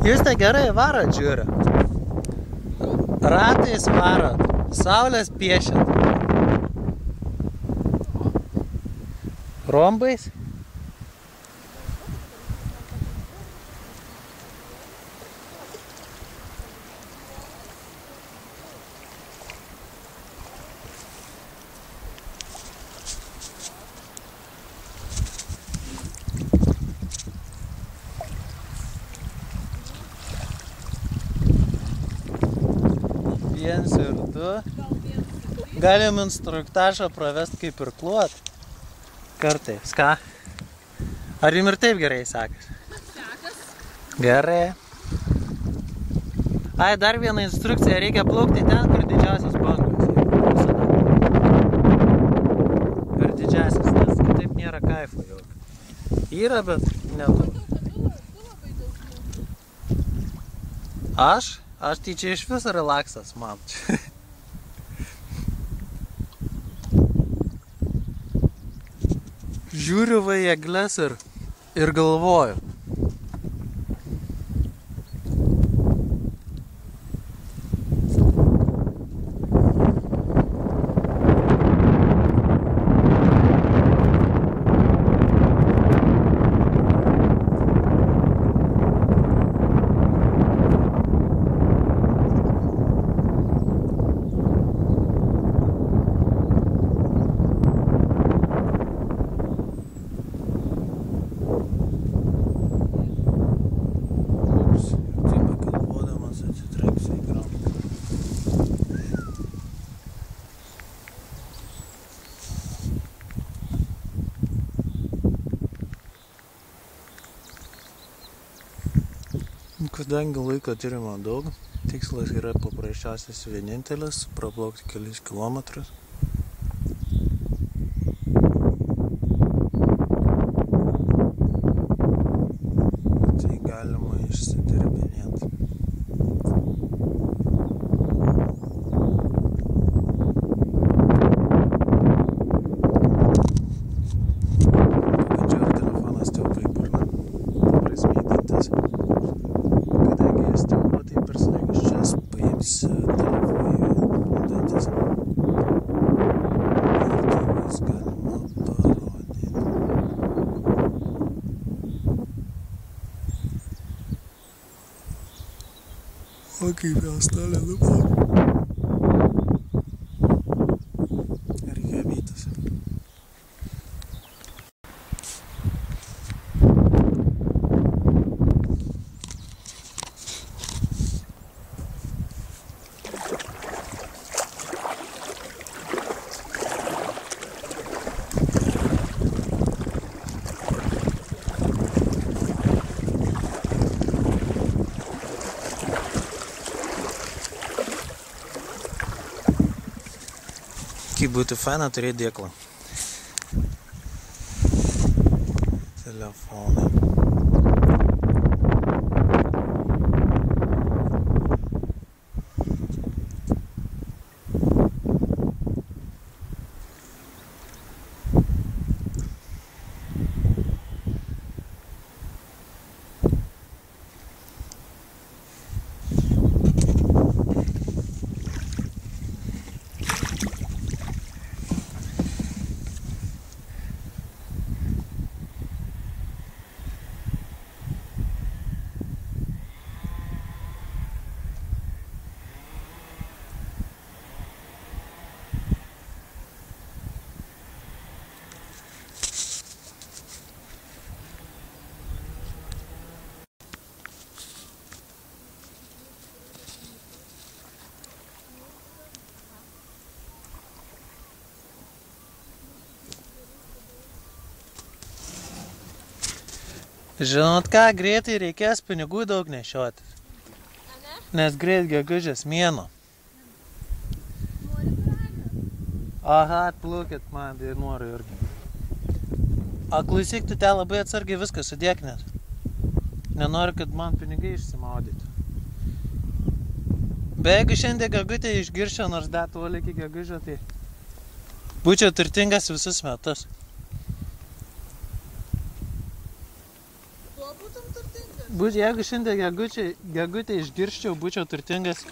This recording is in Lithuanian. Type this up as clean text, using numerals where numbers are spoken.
Jūs tai gerai varot, žiūriu. Ratais varot, saulės piešėt. Rombais? Viens ir du. Galim instruktažą pravest kaip ir kluot. Kartais, ką? Ar jums ir taip gerai sekas? Sekas. Gerai. Ai, dar vieną instrukciją. Reikia plaukti ten, kur didžiausias bangos. Per didžiausias, nes kitaip nėra kaifo jau. Yra, bet nedaug. Aš tai čia iš viso relaksas, man. Žiūriu va į egles ir galvoju. Kadangi laiko turime daug, tikslas yra paprasčiausias vienintelis – praplaukti kelis kilometrus. Tai galima išsidirbinėti. Pabandžiau ir telefonas tilpo į burną, prasmeidantis. Kadangi jis tilpo, tai per snaigščias paims telefoną dantis. Ir tai vis galima parodyti. O kaip jau stalė dabar. Reikia vytas. Kaip būtų faina turėti dėklą. Telefonai. Žinot ką, greitai reikės pinigų daug nešiotis. Nes greit gegužės mėnuo. Aha, atplūkit man, tai noriu irgi. A, klausyk, tu ten labai atsargiai viską sudėk, nes nenoriu, kad man pinigai išsimaudytų. Bet jeigu šiandien gegutė išgirščia, nors dar toli iki gegužio, tai būčiau turtingas visus metus. Gal būtum turtingas? Jeigu šiandien gegutę išgirščiau, būčiau turtingas.